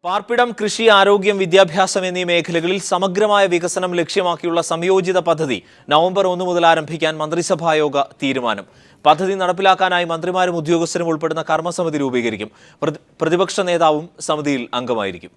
പാർപ്പിടം, കൃഷി, ആരോഗ്യം, വിദ്യാഭ്യാസം എന്നീ മേഖലകളിൽ സമഗ്രമായ വികസനം ലക്ഷ്യമാക്കിയുള്ള സംയോജിത പദ്ധതി നവംബർ 1 മുതൽ ആരംഭിക്കാൻ മന്ത്രിസഭായോഗ തീരുമാനം. പദ്ധതി നടപ്പിലാക്കാനായി മന്ത്രിമാരും ഉദ്യോഗസ്ഥരും ഉൾപ്പെടുന്ന കർമ്മസമിതി രൂപീകരിക്കും. പ്രതിപക്ഷ നേതാവും സമിതിയിൽ അംഗമായിരിക്കും.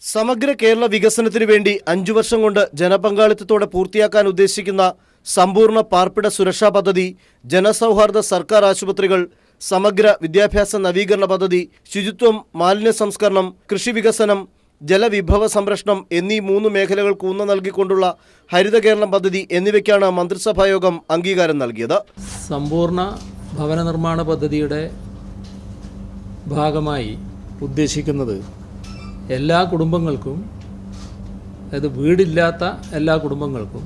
സമഗ്ര കേരള വികസനത്തിനു വേണ്ടി 5 വർഷം കൊണ്ട് ജനപങ്കാളിത്തത്തോടെ പൂർത്തിയാക്കാൻ ഉദ്ദേശിക്കുന്ന സമ്പൂർണ്ണ പാർപ്പിട സുരക്ഷാ പദ്ധതി, ജനസൗഹാർദ്ദ സർക്കാർ ആശുപത്രികൾ, സമഗ്ര വിദ്യാഭ്യാസ നവീകരണ പദ്ധതി, ശുചിത്വം, മാലിന്യ സംസ്കരണം, കൃഷി വികസനം, ജലവിഭവ സംരക്ഷണം എന്നീ 3 മേഖലകൾക്ക് ഊന്നൽ നൽകിക്കൊണ്ടുള്ള ഹരിത കേരളം പദ്ധതി എന്നിവയ്ക്കാണ് മന്ത്രിസഭായോഗം അംഗീകാരം നൽകിയത്. സമ്പൂർണ്ണ ഭവന നിർമ്മാണ പദ്ധതിയുടെ ഭാഗമായി ഉദ്ദേശിക്കുന്നത് എല്ലാ കുടുംബങ്ങൾക്കും, അതായത് വീടില്ലാത്ത എല്ലാ കുടുംബങ്ങൾക്കും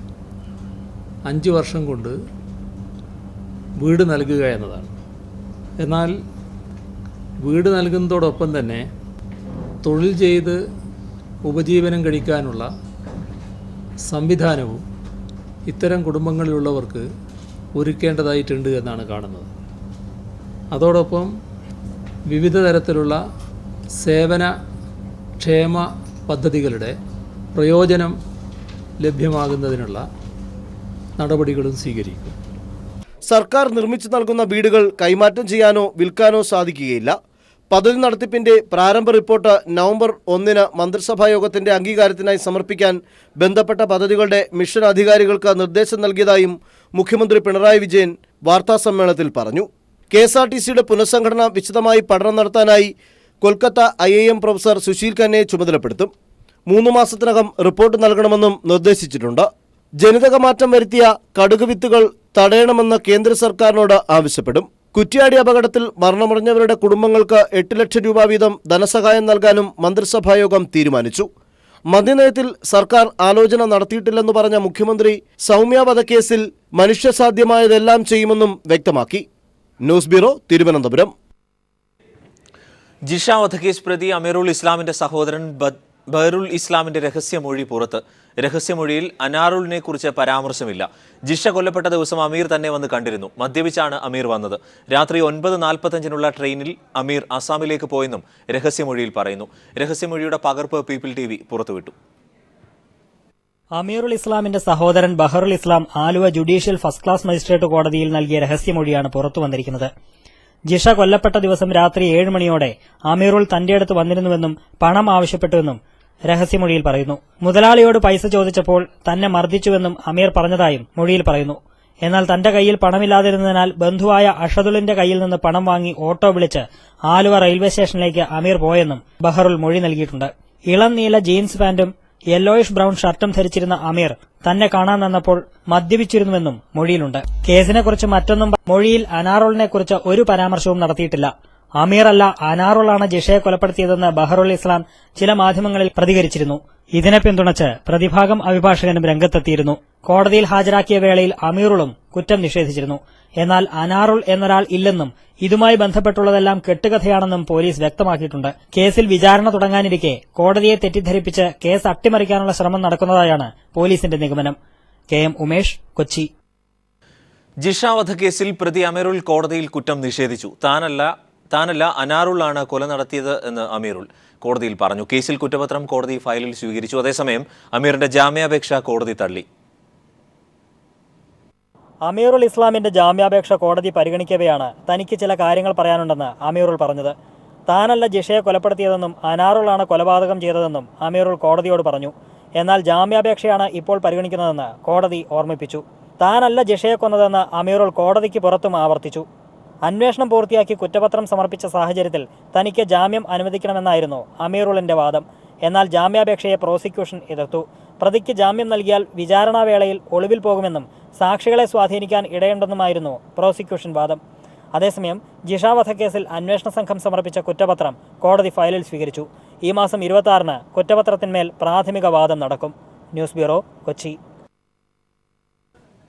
5 വർഷം കൊണ്ട് വീട് നൽകുക എന്നതാണ്. എന്നാൽ വീട് നൽകുന്നതോടൊപ്പം തന്നെ തൊഴിൽ ചെയ്ത് ഉപജീവനം കഴിക്കാനുള്ള സംവിധാനവും ഇത്തരം കുടുംബങ്ങളിലുള്ളവർക്ക് ഒരുക്കേണ്ടതായിട്ടുണ്ട് എന്നാണ് കാണുന്നത്. അതോടൊപ്പം വിവിധ തരത്തിലുള്ള സേവന ക്ഷേമ പദ്ധതികളുടെ പ്രയോജനം ലഭ്യമാകുന്നതിനുള്ള നടപടികളും സ്വീകരിക്കും. സർക്കാർ നിർമ്മിച്ചു നൽകുന്ന വീടുകൾ കൈമാറ്റം ചെയ്യാനോ വിൽക്കാനോ സാധിക്കുകയില്ല. പദ്ധതി നടത്തിപ്പിന്റെ പ്രാരംഭ റിപ്പോർട്ട് നവംബർ 1 മന്ത്രിസഭായോഗത്തിന്റെ അംഗീകാരത്തിനായി സമർപ്പിക്കാൻ ബന്ധപ്പെട്ട പദ്ധതികളുടെ മിഷൻ അധികാരികൾക്ക് നിർദ്ദേശം നൽകിയതായും മുഖ്യമന്ത്രി പിണറായി വിജയൻ വാർത്താസമ്മേളനത്തിൽ പറഞ്ഞു. KSRTCയുടെ പുനഃസംഘടന വിശദമായി പഠനം നടത്താനായി കൊൽക്കത്ത IIM പ്രൊഫസർ സുശീൽ ഖന്നയെ ചുമതലപ്പെടുത്തും. 3 മാസത്തിനകം റിപ്പോർട്ട് നൽകണമെന്നും നിർദ്ദേശിച്ചിട്ടുണ്ട്. ജനിതക മാറ്റം വരുത്തിയ കടുക് വിത്തുകൾ തടയണമെന്ന് കേന്ദ്ര സർക്കാരിനോട് ആവശ്യപ്പെടും. കുറ്റ്യാടി അപകടത്തിൽ മരണമടഞ്ഞവരുടെ കുടുംബങ്ങൾക്ക് 8 ലക്ഷം രൂപ വീതം ധനസഹായം നൽകാനും മന്ത്രിസഭായോഗം തീരുമാനിച്ചു. മദ്യനയത്തിൽ സർക്കാർ ആലോചന നടത്തിയിട്ടില്ലെന്ന് പറഞ്ഞ മുഖ്യമന്ത്രി സൗമ്യ വധക്കേസിൽ മനുഷ്യസാധ്യമായതെല്ലാം ചെയ്യുമെന്നും വ്യക്തമാക്കി. News bureau, Thiruvananthapuram. ജിഷ വധക്കേസ് പ്രതി അമീറുൽ ഇസ്ലാമിന്റെ സഹോദരൻ ബഹറുൽ ഇസ്ലാമിന്റെ രഹസ്യമൊഴി പുറത്ത്. രഹസ്യമൊഴിയിൽ അനാറുലിനെ കുറിച്ച് പരാമർശമില്ല. ജിഷ കൊല്ലപ്പെട്ട ദിവസം അമീർ തന്നെ വന്ന് കണ്ടിരുന്നു. മദ്യപിച്ചാണ് അമീർ വന്നത്. രാത്രി 9:45 ട്രെയിനിൽ അമീർ അസാമിലേക്ക് പോയെന്നും രഹസ്യമൊഴിയിൽ പറയുന്നു. രഹസ്യമൊഴിയുടെ പകർപ്പ് പീപ്പിൾ TV പുറത്തുവിട്ടു. അമീറുൽ ഇസ്ലാമിന്റെ സഹോദരൻ Baharul Islam Aluva judicial first class magistrate കോടതിയിൽ നൽകിയ രഹസ്യമൊഴിയാണ് പുറത്തു വന്നിരിക്കുന്നത്. ജിഷ കൊല്ലപ്പെട്ട ദിവസം രാത്രി 7 മണിയോടെ അമീറുൽ തന്റെ അടുത്ത് വന്നിരുന്നുവെന്നും പണം ആവശ്യപ്പെട്ടുവെന്നും രഹസ്യമൊഴിയിൽ പറയുന്നു. മുതലാളിയോട് പൈസ ചോദിച്ചപ്പോൾ തന്നെ മർദ്ദിച്ചുവെന്നും അമീർ പറഞ്ഞതായും മൊഴിയിൽ പറയുന്നു. എന്നാൽ തന്റെ കയ്യിൽ പണമില്ലാതിരുന്നതിനാൽ ബന്ധുവായ അഷദുലിന്റെ കയ്യിൽ നിന്ന് പണം വാങ്ങി ഓട്ടോ വിളിച്ച് ആലുവ റെയിൽവേ സ്റ്റേഷനിലേക്ക് അമീർ പോയെന്നും ബഹറുൽ മൊഴി നൽകിയിട്ടുണ്ട്. ഇളം നീല ജീൻസ് പാന്റും യെല്ലോയിഷ് ബ്രൌൺ ഷർട്ടും ധരിച്ചിരുന്ന അമീർ തന്നെ കാണാൻ വന്നപ്പോൾ മദ്യപിച്ചിരുന്നുവെന്നും മൊഴിയിലുണ്ട്. കേസിനെക്കുറിച്ച് മറ്റൊന്നും മൊഴിയിൽ അനാറുളിനെക്കുറിച്ച് ഒരു പരാമർശവും നടത്തിയിട്ടില്ല. അമീറല്ല, അനാറുളാണ് ജിഷയെ കൊലപ്പെടുത്തിയതെന്ന് ബഹറുൽ ഇസ്ലാം ചില മാധ്യമങ്ങളിൽ പ്രതികരിച്ചിരുന്നു. ഇതിനെ പിന്തുണച്ച് പ്രതിഭാഗം അഭിഭാഷകനും രംഗത്തെത്തിയിരുന്നു. കോടതിയിൽ ഹാജരാക്കിയ വേളയിൽ അമീറുളും കുറ്റം നിഷേധിച്ചിരുന്നു. എന്നാൽ അനാറുൾ എന്നൊരാൾ ഇല്ലെന്നും ഇതുമായി ബന്ധപ്പെട്ടുള്ളതെല്ലാം കെട്ടുകഥയാണെന്നും പോലീസ് വ്യക്തമാക്കിയിട്ടുണ്ട്. കേസിൽ വിചാരണ തുടങ്ങാനിരിക്കെ കോടതിയെ തെറ്റിദ്ധരിപ്പിച്ച് കേസ് അട്ടിമറിക്കാനുള്ള ശ്രമം നടക്കുന്നതായാണ് പോലീസിന്റെ നിഗമനം. KM ഉമേഷ്, കൊച്ചി. ജിഷ വധക്കേസിൽ പ്രതി അമീറുൽ കോടതിയിൽ കുറ്റം നിഷേധിച്ചു. താനല്ല അനാറുളാണ് കൊല നടത്തിയത് എന്ന് അമീറുൽ കോടതിയിൽ പറഞ്ഞു. കേസിൽ കുറ്റപത്രം കോടതി ഫയലിൽ സ്വീകരിച്ചു. അതേസമയം അമീറിന്റെ ജാമ്യാപേക്ഷ കോടതി തള്ളി. അമീറുൽ ഇസ്ലാമിന്റെ ജാമ്യാപേക്ഷ കോടതി പരിഗണിക്കവെയാണ് തനിക്ക് ചില കാര്യങ്ങൾ പറയാനുണ്ടെന്ന് അമീറുൽ പറഞ്ഞത്. താനല്ല ജിഷയെ കൊലപ്പെടുത്തിയതെന്നും അനാറുളാണ് കൊലപാതകം ചെയ്തതെന്നും അമീറുൽ കോടതിയോട് പറഞ്ഞു. എന്നാൽ ജാമ്യാപേക്ഷയാണ് ഇപ്പോൾ പരിഗണിക്കുന്നതെന്ന് കോടതി ഓർമ്മിപ്പിച്ചു. താനല്ല ജിഷയെ കൊന്നതെന്ന് അമീറുൽ കോടതിക്ക് പുറത്തും ആവർത്തിച്ചു. അന്വേഷണം പൂർത്തിയാക്കി കുറ്റപത്രം സമർപ്പിച്ച സാഹചര്യത്തിൽ തനിക്ക് ജാമ്യം അനുവദിക്കണമെന്നായിരുന്നു അമീറുളിന്റെ വാദം. എന്നാൽ ജാമ്യാപേക്ഷയെ പ്രോസിക്യൂഷൻ എതിർത്തു. പ്രതിക്ക് ജാമ്യം നൽകിയാൽ വിചാരണാവേളയിൽ ഒളിവിൽ പോകുമെന്നും സാക്ഷികളെ സ്വാധീനിക്കാൻ ഇടയുണ്ടെന്നുമായിരുന്നു പ്രോസിക്യൂഷൻ വാദം. അതേസമയം ജിഷ വധക്കേസിൽ അന്വേഷണ സംഘം സമർപ്പിച്ച കുറ്റപത്രം കോടതി ഫയലിൽ സ്വീകരിച്ചു. ഈ മാസം 26 കുറ്റപത്രത്തിന്മേൽ പ്രാഥമിക വാദം നടക്കും. News bureau, Kochi.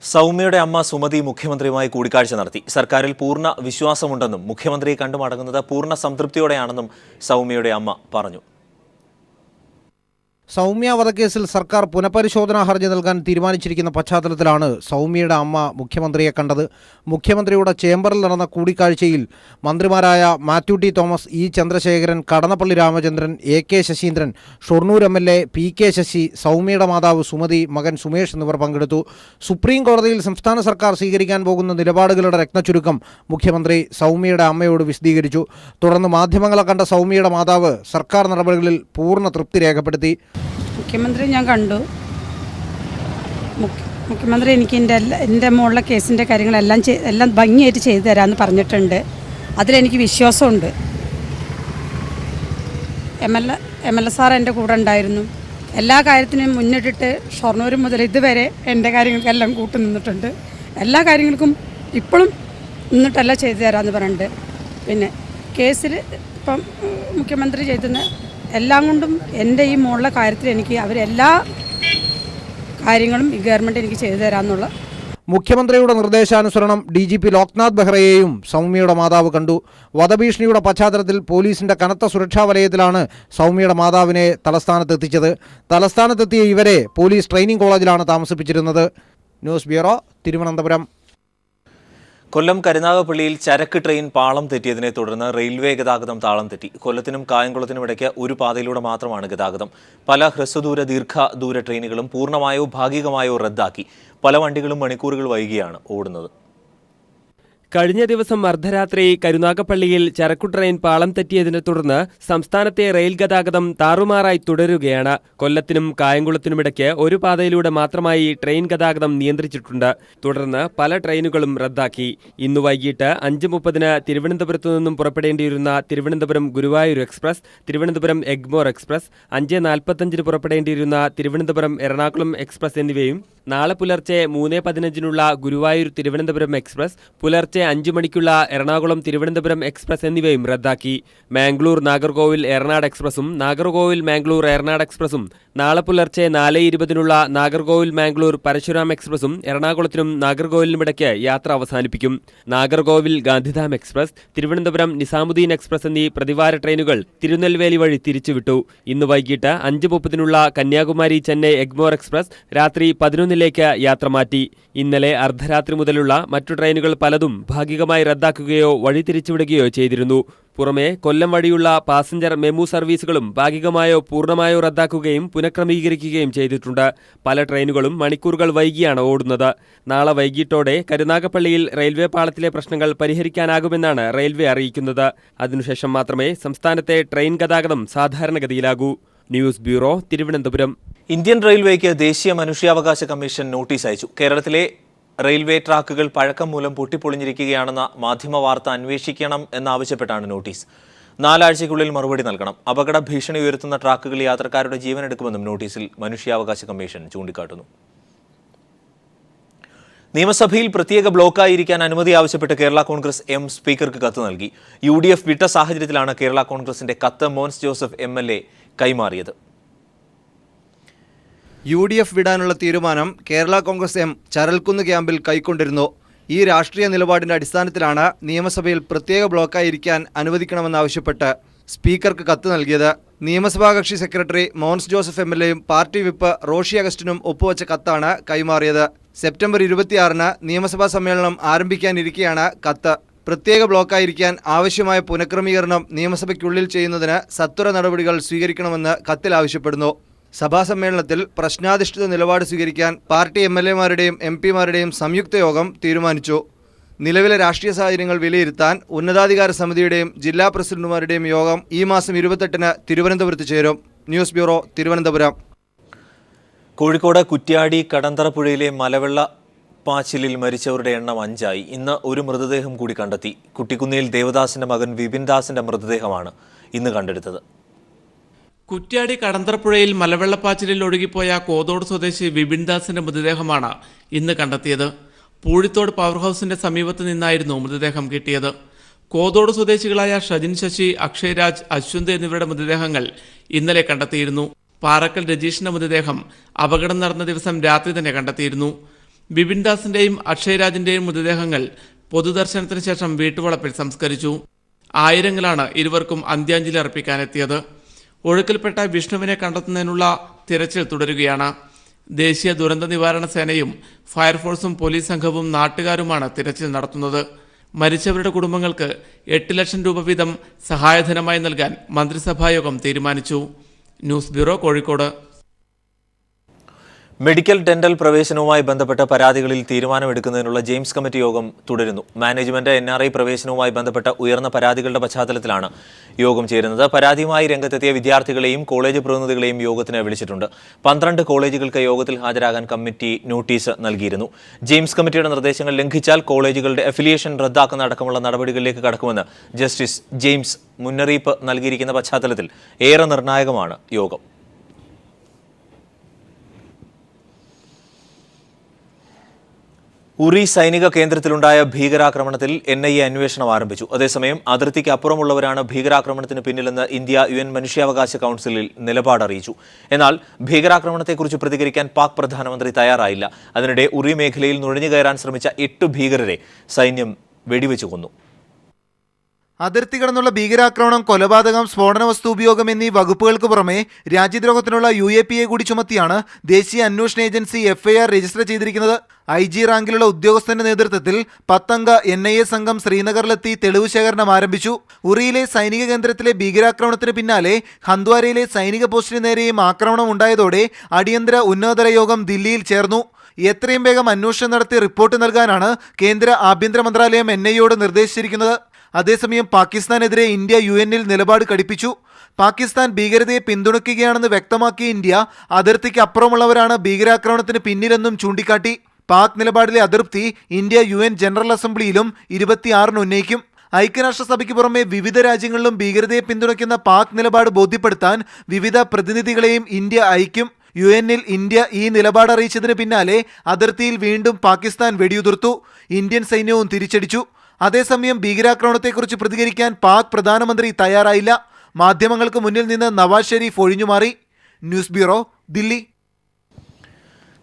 സൗമ്യയുടെ അമ്മ സുമതി മുഖ്യമന്ത്രിയുമായി കൂടിക്കാഴ്ച നടത്തി. സർക്കാരിൽ പൂർണ്ണ വിശ്വാസമുണ്ടെന്നും മുഖ്യമന്ത്രിയെ കണ്ടുമടങ്ങുന്നത് പൂർണ്ണ സംതൃപ്തിയോടെയാണെന്നും സൗമ്യയുടെ അമ്മ പറഞ്ഞു. സൗമ്യ വധക്കേസിൽ സർക്കാർ പുനഃപരിശോധനാ ഹർജി നൽകാൻ തീരുമാനിച്ചിരിക്കുന്ന പശ്ചാത്തലത്തിലാണ് സൗമ്യയുടെ അമ്മ മുഖ്യമന്ത്രിയെ കണ്ടത്. മുഖ്യമന്ത്രിയുടെ ചേംബറിൽ നടന്ന കൂടിക്കാഴ്ചയിൽ മന്ത്രിമാരായ Mathew T Thomas, E Chandrasekharan, Kadannappally Ramachandran, AK Saseendran, Shoranur MLA PK Sasi, സൗമ്യയുടെ മാതാവ് സുമതി, മകൻ സുമേഷ് എന്നിവർ പങ്കെടുത്തു. സുപ്രീം കോടതിയിൽ സംസ്ഥാന സർക്കാർ സ്വീകരിക്കാൻ പോകുന്ന നിലപാടുകളുടെ രത്നച്ചുരുക്കം മുഖ്യമന്ത്രി സൗമ്യയുടെ അമ്മയോട് വിശദീകരിച്ചു. തുടർന്ന് മാധ്യമങ്ങളെ കണ്ട സൗമ്യയുടെ മാതാവ് സർക്കാർ നടപടികളിൽ പൂർണ്ണ തൃപ്തി രേഖപ്പെടുത്തി. മുഖ്യമന്ത്രി ഞാൻ കണ്ടു. മുഖ്യമന്ത്രി എനിക്ക് എൻ്റെ മോളുടെ കേസിൻ്റെ കാര്യങ്ങളെല്ലാം എല്ലാം ഭംഗിയായിട്ട് ചെയ്തു തരാമെന്ന് പറഞ്ഞിട്ടുണ്ട്. അതിലെനിക്ക് വിശ്വാസമുണ്ട്. MLA സാർ എൻ്റെ കൂടെ ഉണ്ടായിരുന്നു. എല്ലാ കാര്യത്തിനും മുന്നിട്ടിട്ട് ഷൊർണൂർ മുതൽ ഇതുവരെ എൻ്റെ കാര്യങ്ങൾക്കെല്ലാം കൂട്ടു നിന്നിട്ടുണ്ട്. എല്ലാ കാര്യങ്ങൾക്കും ഇപ്പോഴും നിന്നിട്ടല്ല ചെയ്തു തരാമെന്ന് പറഞ്ഞിട്ടുണ്ട്. പിന്നെ കേസിൽ ഇപ്പം മുഖ്യമന്ത്രി ചെയ്തുന്ന എല്ലാം കൊണ്ടും എൻ്റെ ഈ മോളുടെ കാര്യത്തിൽ എനിക്ക് അവരെല്ലാ കാര്യങ്ങളും ഈ ഗവൺമെൻറ് എനിക്ക് ചെയ്തു തരാമെന്നുള്ള മുഖ്യമന്ത്രിയുടെ നിർദ്ദേശാനുസരണം DGP ലോക്നാഥ് ബെഹ്റയെയും സൗമ്യയുടെ മാതാവ് കണ്ടു. വധഭീഷണിയുടെ പശ്ചാത്തലത്തിൽ പോലീസിന്റെ കനത്ത സുരക്ഷാ വലയത്തിലാണ് സൗമ്യയുടെ മാതാവിനെ തലസ്ഥാനത്തെത്തിച്ചത്. തലസ്ഥാനത്തെത്തിയ ഇവരെ പോലീസ് ട്രെയിനിംഗ് കോളേജിലാണ് താമസിപ്പിച്ചിരുന്നത്. News bureau, Thiruvananthapuram. കൊല്ലം കരുനാഗപ്പള്ളിയിൽ ചരക്ക് ട്രെയിൻ പാളം തെറ്റിയതിനെ തുടർന്ന് റെയിൽവേ ഗതാഗതം താളം തെറ്റി. കൊല്ലത്തിനും കായംകുളത്തിനും ഇടയ്ക്ക് ഒരു പാതയിലൂടെ മാത്രമാണ് ഗതാഗതം. പല ഹ്രസ്വദൂര ദീർഘദൂര ട്രെയിനുകളും പൂർണ്ണമായോ ഭാഗികമായോ റദ്ദാക്കി. പല വണ്ടികളും മണിക്കൂറുകൾ വൈകിയാണ് ഓടുന്നത്. കഴിഞ്ഞ ദിവസം അർദ്ധരാത്രി കരുനാഗപ്പള്ളിയിൽ ചരക്കു ട്രെയിൻ പാളം തെറ്റിയതിനെ തുടർന്ന് സംസ്ഥാനത്തെ റെയിൽ ഗതാഗതം താറുമാറായി തുടരുകയാണ്. കൊല്ലത്തിനും കായംകുളത്തിനുമിടയ്ക്ക് ഒരു പാതയിലൂടെ മാത്രമായി ട്രെയിൻ ഗതാഗതം നിയന്ത്രിച്ചിട്ടുണ്ട്. തുടർന്ന് പല ട്രെയിനുകളും റദ്ദാക്കി. ഇന്ന് വൈകിട്ട് 5:30 തിരുവനന്തപുരത്തു നിന്നും പുറപ്പെടേണ്ടിയിരുന്ന തിരുവനന്തപുരം ഗുരുവായൂർ എക്സ്പ്രസ്, തിരുവനന്തപുരം എഗ്മോർ എക്സ്പ്രസ്, 5:45 പുറപ്പെടേണ്ടിയിരുന്ന തിരുവനന്തപുരം എറണാകുളം എക്സ്പ്രസ് എന്നിവയും നാളെ പുലർച്ചെ 3:15 ഗുരുവായൂർ തിരുവനന്തപുരം എക്സ്പ്രസ്, പുലർച്ചെ 5 മണിക്കുള്ള എറണാകുളം തിരുവനന്തപുരം എക്സ്പ്രസ് എന്നിവയും റദ്ദാക്കി. മാംഗ്ലൂർ നാഗർകോവിൽ ഏറനാട് എക്സ്പ്രസും നാഗർകോവിൽ മാംഗ്ലൂർ ഏറനാട് എക്സ്പ്രസും നാളെ പുലർച്ചെ 4:20 നാഗർകോവിൽ മാംഗ്ലൂർ പരശുരാം എക്സ്പ്രസും എറണാകുളത്തിനും നാഗർകോവിലിനുമിടയ്ക്ക് യാത്ര അവസാനിപ്പിക്കും. നാഗർകോവിൽ ഗാന്ധിധാം എക്സ്പ്രസ്, തിരുവനന്തപുരം നിസാമുദ്ദീൻ എക്സ്പ്രസ് എന്നീ പ്രതിവാര ട്രെയിനുകൾ തിരുനെൽവേലി വഴി തിരിച്ചുവിട്ടു. ഇന്ന് വൈകിട്ട് 5:30 കന്യാകുമാരി ചെന്നൈ എഗ്മോർ എക്സ്പ്രസ് രാത്രി 11 യാത്ര മാറ്റി. ഇന്നലെ അർദ്ധരാത്രി മുതലുള്ള മറ്റു ട്രെയിനുകൾ പലതും ഭാഗികമായി റദ്ദാക്കുകയോ വഴി തിരിച്ചുവിടുകയോ ചെയ്തിരുന്നു. പുറമെ കൊല്ലം വഴിയുള്ള പാസഞ്ചർ മെമു സർവീസുകളും ഭാഗികമായോ പൂർണ്ണമായോ റദ്ദാക്കുകയും പുനഃക്രമീകരിക്കുകയും ചെയ്തിട്ടുണ്ട്. പല ട്രെയിനുകളും മണിക്കൂറുകൾ വൈകിയാണ് ഓടുന്നത്. നാളെ വൈകിട്ടോടെ കരുനാഗപ്പള്ളിയിൽ റെയിൽവേ പാളത്തിലെ പ്രശ്നങ്ങൾ പരിഹരിക്കാനാകുമെന്നാണ് റെയിൽവേ അറിയിക്കുന്നത്. അതിനുശേഷം മാത്രമേ സംസ്ഥാനത്തെ ട്രെയിൻ ഗതാഗതം സാധാരണഗതിയിലാകൂ. News bureau, Thiruvananthapuram. ഇന്ത്യൻ റെയിൽവേക്ക് ദേശീയ മനുഷ്യാവകാശ കമ്മീഷൻ നോട്ടീസ് അയച്ചു. കേരളത്തിലെ റെയിൽവേ ട്രാക്കുകൾ പഴക്കം മൂലം പൊട്ടിപ്പൊളിഞ്ഞിരിക്കുകയാണെന്ന മാധ്യമവാർത്ത അന്വേഷിക്കണം എന്നാവശ്യപ്പെട്ടാണ് നോട്ടീസ്. 4 ആഴ്ചയ്ക്കുള്ളിൽ മറുപടി നൽകണം. അപകട ഭീഷണി ഉയർത്തുന്ന ട്രാക്കുകൾ യാത്രക്കാരുടെ ജീവനെടുക്കുമെന്നും നോട്ടീസിൽ മനുഷ്യാവകാശ കമ്മീഷൻ ചൂണ്ടിക്കാട്ടുന്നു. നിയമസഭയിൽ പ്രത്യേക ബ്ലോക്കായിരിക്കാൻ അനുമതി ആവശ്യപ്പെട്ട് കേരള കോൺഗ്രസ് എം സ്പീക്കർക്ക് കത്ത് നൽകി. UDF വിട്ട സാഹചര്യത്തിലാണ് കേരള കോൺഗ്രസിന്റെ കത്ത് മോൻസ് ജോസഫ് MLA കൈമാറിയത്. UDF വിടാനുള്ള തീരുമാനം കേരള കോൺഗ്രസ് എം ചരൽക്കുന്ന് ക്യാമ്പിൽ കൈക്കൊണ്ടിരുന്നു. ഈ രാഷ്ട്രീയ നിലപാടിന്റെ അടിസ്ഥാനത്തിലാണ് നിയമസഭയിൽ പ്രത്യേക ബ്ലോക്കായിരിക്കാൻ അനുവദിക്കണമെന്നാവശ്യപ്പെട്ട് സ്പീക്കർക്ക് കത്ത് നൽകിയത്. നിയമസഭാ കക്ഷി സെക്രട്ടറി മോൻസ് ജോസഫ് MLAയും പാർട്ടി വിപ്പ് റോഷി അഗസ്റ്റിനും ഒപ്പുവച്ച കത്താണ് കൈമാറിയത്. സെപ്റ്റംബർ 26 നിയമസഭാ സമ്മേളനം ആരംഭിക്കാനിരിക്കെയാണ് കത്ത്. പ്രത്യേക ബ്ലോക്കായിരിക്കാൻ ആവശ്യമായ പുനഃക്രമീകരണം നിയമസഭയ്ക്കുള്ളിൽ ചെയ്യുന്നതിന് സത്വര നടപടികൾ സ്വീകരിക്കണമെന്ന് കത്തിൽ ആവശ്യപ്പെടുന്നു. സഭാ സമ്മേളനത്തിൽ പ്രശ്നാധിഷ്ഠിത നിലപാട് സ്വീകരിക്കാൻ പാർട്ടി MLAമാരുടെയും MP മാരുടെയും സംയുക്ത യോഗം തീരുമാനിച്ചു. നിലവിലെ രാഷ്ട്രീയ സാഹചര്യങ്ങൾ വിലയിരുത്താൻ ഉന്നതാധികാര സമിതിയുടെയും ജില്ലാ പ്രസിഡന്റുമാരുടെയും യോഗം ഈ മാസം 28 തിരുവനന്തപുരത്ത് ചേരും. News bureau, Thiruvananthapuram. കോഴിക്കോട് കുറ്റ്യാടി കടന്തറപ്പുഴയിലെ മലവെള്ള പാച്ചിലിൽ മരിച്ചവരുടെ എണ്ണം 5 ഇന്ന് ഒരു മൃതദേഹം കൂടി കണ്ടെത്തി. കുട്ടിക്കുന്നിയിൽ ദേവദാസിന്റെ മകൻ വിപിൻ ദാസിന്റെ മൃതദേഹമാണ് ഇന്ന് കണ്ടെടുത്തത്. കുറ്റ്യാടി കടന്തറപ്പുഴയിൽ മലവെള്ളപ്പാച്ചിലിൽ ഒഴുകിപ്പോയ കോതോട് സ്വദേശി വിപിൻ ദാസിന്റെ മൃതദേഹമാണ് ഇന്ന് കണ്ടെത്തിയത്. പൂഴിത്തോട് പവർ ഹൌസിന്റെ സമീപത്ത് നിന്നായിരുന്നു മൃതദേഹം കിട്ടിയത്. കോതോട് സ്വദേശികളായ ഷജിൻ ശശി, അക്ഷയ് രാജ്, അശ്വന്ത് എന്നിവരുടെ മൃതദേഹങ്ങൾ ഇന്നലെ കണ്ടെത്തിയിരുന്നു. പാറക്കൽ രജീഷിന്റെ മൃതദേഹം അപകടം നടന്ന ദിവസം രാത്രി തന്നെ കണ്ടെത്തിയിരുന്നു. വിപിൻ ദാസിന്റെയും അക്ഷയ് രാജിന്റെയും മൃതദേഹങ്ങൾ പൊതുദർശനത്തിന് ശേഷം വീട്ടുവളപ്പിൽ സംസ്കരിച്ചു. ആയിരങ്ങളാണ് ഇരുവർക്കും അന്ത്യാഞ്ജലി അർപ്പിക്കാനെത്തിയത്. ഒഴുക്കിൽപ്പെട്ട വിഷ്ണുവിനെ കണ്ടെത്തുന്നതിനുള്ള തിരച്ചിൽ തുടരുകയാണ്. ദേശീയ ദുരന്ത നിവാരണ സേനയും ഫയർഫോഴ്സും പോലീസ് സംഘവും നാട്ടുകാരുമാണ് തിരച്ചിൽ നടത്തുന്നത്. മരിച്ചവരുടെ കുടുംബങ്ങൾക്ക് 8 ലക്ഷം രൂപ വീതം സഹായധനമായി നൽകാൻ മന്ത്രിസഭായോഗം തീരുമാനിച്ചു. News bureau, Kozhikode. Medical dental പ്രവേശനവുമായി ബന്ധപ്പെട്ട പരാതികളിൽ തീരുമാനമെടുക്കുന്നതിനുള്ള ജെയിംസ് കമ്മിറ്റി യോഗം തുടരുന്നു. മാനേജ്മെന്റ് NRI പ്രവേശനവുമായി ബന്ധപ്പെട്ട ഉയർന്ന പരാതികളുടെ പശ്ചാത്തലത്തിലാണ് യോഗം ചേരുന്നത്. പരാതിയുമായി രംഗത്തെത്തിയ വിദ്യാർത്ഥികളെയും കോളേജ് പ്രതിനിധികളെയും യോഗത്തിന് വിളിച്ചിട്ടുണ്ട്. 12 കോളേജുകൾക്ക് യോഗത്തിൽ ഹാജരാകാൻ കമ്മിറ്റി നോട്ടീസ് നൽകിയിരുന്നു. ജെയിംസ് കമ്മിറ്റിയുടെ നിർദ്ദേശങ്ങൾ ലംഘിച്ചാൽ കോളേജുകളുടെ അഫിലിയേഷൻ റദ്ദാക്കുന്ന അടക്കമുള്ള നടപടികളിലേക്ക് കടക്കുമെന്ന് ജസ്റ്റിസ് ജെയിംസ് മുന്നറിയിപ്പ് നൽകിയിരിക്കുന്ന പശ്ചാത്തലത്തിൽ ഏറെ നിർണായകമാണ് യോഗം. ഉറി സൈനിക കേന്ദ്രത്തിലുണ്ടായ ഭീകരാക്രമണത്തിൽ NIA അന്വേഷണം ആരംഭിച്ചു. അതേസമയം അതിർത്തിക്ക് അപ്പുറമുള്ളവരാണ് ഭീകരാക്രമണത്തിന് പിന്നിലെന്ന് ഇന്ത്യ UN മനുഷ്യാവകാശ കൗൺസിലിൽ നിലപാടറിയിച്ചു. എന്നാൽ ഭീകരാക്രമണത്തെക്കുറിച്ച് പ്രതികരിക്കാൻ പാക് പ്രധാനമന്ത്രി തയ്യാറായില്ല. അതിനിടെ ഉറി മേഖലയിൽ നുഴഞ്ഞുകയറാൻ ശ്രമിച്ച 8 ഭീകരരെ സൈന്യം വെടിവെച്ചു കൊന്നു. അതിർത്തി കടന്നുള്ള ഭീകരാക്രമണം, കൊലപാതകം, സ്ഫോടന വസ്തു ഉപയോഗം എന്നീ വകുപ്പുകൾക്ക് പുറമെ രാജ്യദ്രോഹത്തിനുള്ള UAPA കൂടി ചുമത്തിയാണ് ദേശീയ അന്വേഷണ ഏജൻസി FIR രജിസ്റ്റർ ചെയ്തിരിക്കുന്നത്. IG റാങ്കിലുള്ള ഉദ്യോഗസ്ഥന്റെ നേതൃത്വത്തിൽ 10 അംഗ NIA സംഘം ശ്രീനഗറിലെത്തി തെളിവ് ശേഖരണം ആരംഭിച്ചു. ഉറിയിലെ സൈനിക കേന്ദ്രത്തിലെ ഭീകരാക്രമണത്തിന് പിന്നാലെ ഹന്ദ്വാരയിലെ സൈനിക പോസ്റ്റിന് നേരെയും ആക്രമണം ഉണ്ടായതോടെ അടിയന്തര ഉന്നതതല യോഗം ദില്ലിയിൽ ചേർന്നു. എത്രയും വേഗം അന്വേഷണം നടത്തി റിപ്പോർട്ട് നൽകാനാണ് കേന്ദ്ര ആഭ്യന്തര മന്ത്രാലയം NIAയോട് നിർദ്ദേശിച്ചിരിക്കുന്നത്. അതേസമയം പാകിസ്ഥാനെതിരെ ഇന്ത്യ UN-ൽ നിലപാട് കടുപ്പിച്ചു. പാകിസ്ഥാൻ ഭീകരതയെ പിന്തുണയ്ക്കുകയാണെന്ന് വ്യക്തമാക്കിയ ഇന്ത്യ അതിർത്തിക്ക് അപ്പുറമുള്ളവരാണ് ഭീകരാക്രമണത്തിന് പിന്നിലെന്നും ചൂണ്ടിക്കാട്ടി. പാക് നിലപാടിലെ അതൃപ്തി ഇന്ത്യ UN ജനറൽ അസംബ്ലിയിലും 26-ന് ഉന്നയിക്കും. ഐക്യരാഷ്ട്രസഭയ്ക്ക് പുറമെ വിവിധ രാജ്യങ്ങളിലും ഭീകരതയെ പിന്തുണയ്ക്കുന്ന പാക് നിലപാട് ബോധ്യപ്പെടുത്താൻ വിവിധ പ്രതിനിധികളെയും ഇന്ത്യ അയക്കും. UN-ൽ ഇന്ത്യ ഈ നിലപാട് അറിയിച്ചതിന് പിന്നാലെ അതിർത്തിയിൽ വീണ്ടും പാകിസ്ഥാൻ വെടിയുതിർത്തു. ഇന്ത്യൻ സൈന്യവും തിരിച്ചടിച്ചു. അതേസമയം ഭീകരാക്രമണത്തെക്കുറിച്ച് പ്രതികരിക്കാൻ പാക് പ്രധാനമന്ത്രി തയ്യാറായില്ല. മാധ്യമങ്ങൾക്ക് മുന്നിൽ നിന്ന് നവാസ് ഷെരീഫ് ഒഴിഞ്ഞുമാറി. News bureau, Delhi.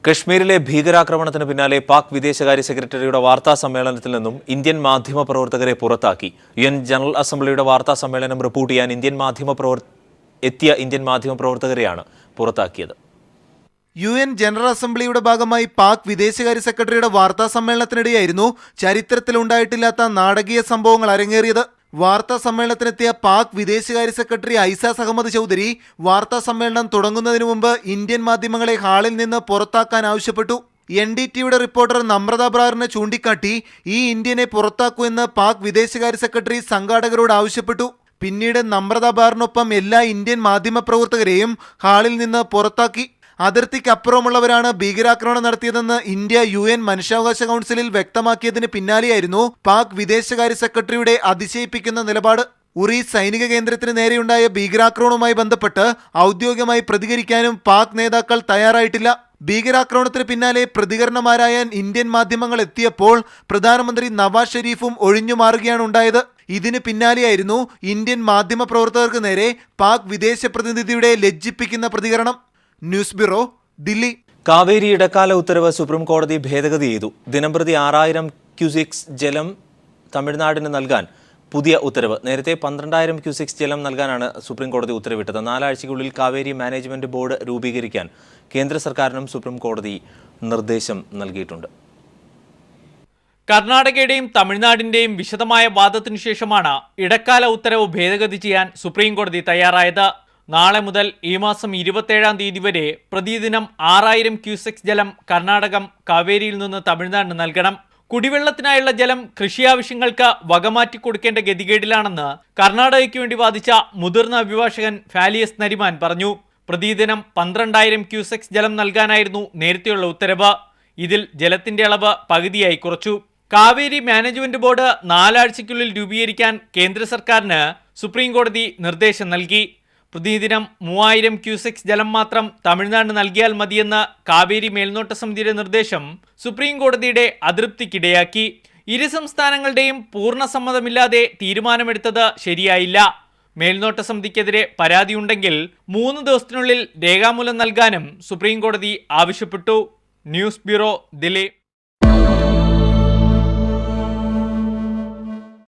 കശ്മീരിലെ ഭീകരാക്രമണത്തിന് പിന്നാലെ പാക് വിദേശകാര്യ സെക്രട്ടറിയുടെ വാർത്താ സമ്മേളനത്തിൽ നിന്നും ഇന്ത്യൻ മാധ്യമപ്രവർത്തകരെ പുറത്താക്കി. UN ജനറൽ അസംബ്ലിയുടെ വാർത്താ സമ്മേളനം റിപ്പോർട്ട് ചെയ്യാൻ ഇന്ത്യൻ മാധ്യമപ്രവർത്തകരെയാണ് പുറത്താക്കിയത്. UN ജനറൽ അസംബ്ലിയുടെ ഭാഗമായി പാക് വിദേശകാര്യ സെക്രട്ടറിയുടെ വാർത്താ സമ്മേളനത്തിനിടെയായിരുന്നു ചരിത്രത്തിലുണ്ടായിട്ടില്ലാത്ത നാടകീയ സംഭവങ്ങൾ അരങ്ങേറിയത്. വാർത്താ സമ്മേളനത്തിനെത്തിയ പാക് വിദേശകാര്യ സെക്രട്ടറി ഐസാസ് അഹമ്മദ് ചൗധരി വാർത്താ സമ്മേളനം തുടങ്ങുന്നതിന് മുമ്പ് ഇന്ത്യൻ മാധ്യമങ്ങളെ ഹാളിൽ നിന്ന് പുറത്താക്കാൻ ആവശ്യപ്പെട്ടു. NDTVയുടെ റിപ്പോർട്ടർ നമ്രത ബ്രാറിനെ ചൂണ്ടിക്കാട്ടി ഈ ഇന്ത്യനെ പുറത്താക്കൂ എന്ന് പാക് വിദേശകാര്യ സെക്രട്ടറി സംഘാടകരോട് ആവശ്യപ്പെട്ടു. പിന്നീട് നമ്രത ബ്രാറിനൊപ്പം എല്ലാ ഇന്ത്യൻ മാധ്യമപ്രവർത്തകരെയും ഹാളിൽ നിന്ന് പുറത്താക്കി. അതിർത്തിക്കപ്പുറമുള്ളവരാണ് ഭീകരാക്രമണം നടത്തിയതെന്ന് ഇന്ത്യ UN മനുഷ്യാവകാശ കൗൺസിലിൽ വ്യക്തമാക്കിയതിന് പിന്നാലെയായിരുന്നു പാക് വിദേശകാര്യ സെക്രട്ടറിയുടെ അതിശയിപ്പിക്കുന്ന നിലപാട്. ഉറി സൈനിക കേന്ദ്രത്തിന് നേരെയുണ്ടായ ഭീകരാക്രമണവുമായി ബന്ധപ്പെട്ട് ഔദ്യോഗികമായി പ്രതികരിക്കാനും പാക് നേതാക്കൾ തയ്യാറായിട്ടില്ല. ഭീകരാക്രമണത്തിന് പിന്നാലെ പ്രതികരണമാരായാൻ ഇന്ത്യൻ മാധ്യമങ്ങൾ എത്തിയപ്പോൾ പ്രധാനമന്ത്രി നവാസ് ഷെരീഫും ഒഴിഞ്ഞുമാറുകയാണ് ഉണ്ടായത്. ഇതിന് പിന്നാലെയായിരുന്നു ഇന്ത്യൻ മാധ്യമപ്രവർത്തകർക്ക് നേരെ പാക് വിദേശ പ്രതിനിധിയുടെ ലജ്ജിപ്പിക്കുന്ന പ്രതികരണം. News bureau, Delhi. കാവേരി ഇടക്കാല ഉത്തരവ് സുപ്രീം കോടതി ഭേദഗതി ചെയ്തു. ദിനംപ്രതി 6000 ക്യൂസെക്സ് ജലം തമിഴ്നാടിന് നൽകാൻ പുതിയ ഉത്തരവ്. നേരത്തെ 12000 ക്യൂസെക്സ് ജലം നൽകാനാണ് സുപ്രീം കോടതി ഉത്തരവിട്ടത്. 4 ആഴ്ചയ്ക്കുള്ളിൽ കാവേരി മാനേജ്മെന്റ് ബോർഡ് രൂപീകരിക്കാൻ കേന്ദ്ര സർക്കാരിനും സുപ്രീം കോടതി നിർദ്ദേശം നൽകിയിട്ടുണ്ട്. കർണാടകയുടെയും തമിഴ്നാടിന്റെയും വിശദമായ വാദത്തിനു ശേഷമാണ് ഇടക്കാല ഉത്തരവ് ഭേദഗതി ചെയ്യാൻ സുപ്രീം കോടതി തയ്യാറായത്. നാളെ മുതൽ ഈ മാസം 27-ാം തീയതി വരെ പ്രതിദിനം 6000 ക്യൂസെക്സ് ജലം കർണാടകം കാവേരിയിൽ നിന്ന് തമിഴ്നാടിന് നൽകണം. കുടിവെള്ളത്തിനായുള്ള ജലം കൃഷി ആവശ്യങ്ങൾക്ക് വകമാറ്റി കൊടുക്കേണ്ട ഗതികേടിലാണെന്ന് കർണാടകയ്ക്ക് വേണ്ടി വാദിച്ച മുതിർന്ന അഭിഭാഷകൻ ഫാലിയസ് നരിമാൻ പറഞ്ഞു. പ്രതിദിനം 12000 ക്യൂസെക്സ് ജലം നൽകാനായിരുന്നു നേരത്തെയുള്ള ഉത്തരവ്. ഇതിൽ ജലത്തിന്റെ അളവ് പകുതിയായി കുറച്ചു. കാവേരി മാനേജ്മെന്റ് ബോർഡ് 4 ആഴ്ചയ്ക്കുള്ളിൽ രൂപീകരിക്കാൻ കേന്ദ്ര സർക്കാരിന് സുപ്രീം കോടതി നിർദ്ദേശം നൽകി. പ്രതിദിനം 3000 ക്യൂസെക്സ് ജലം മാത്രം തമിഴ്നാടിന് നൽകിയാൽ മതിയെന്ന കാവേരി മേൽനോട്ട സമിതിയുടെ നിർദ്ദേശം സുപ്രീം കോടതിയുടെ അതൃപ്തിക്കിടയാക്കി. ഇരു സംസ്ഥാനങ്ങളുടെയും പൂർണ്ണ സമ്മതമില്ലാതെ തീരുമാനമെടുത്തത് ശരിയായില്ല. മേൽനോട്ട സമിതിക്കെതിരെ പരാതിയുണ്ടെങ്കിൽ 3 ദിവസത്തിനുള്ളിൽ രേഖാമൂലം നൽകാനും സുപ്രീം കോടതി ആവശ്യപ്പെട്ടു. News bureau, Delhi.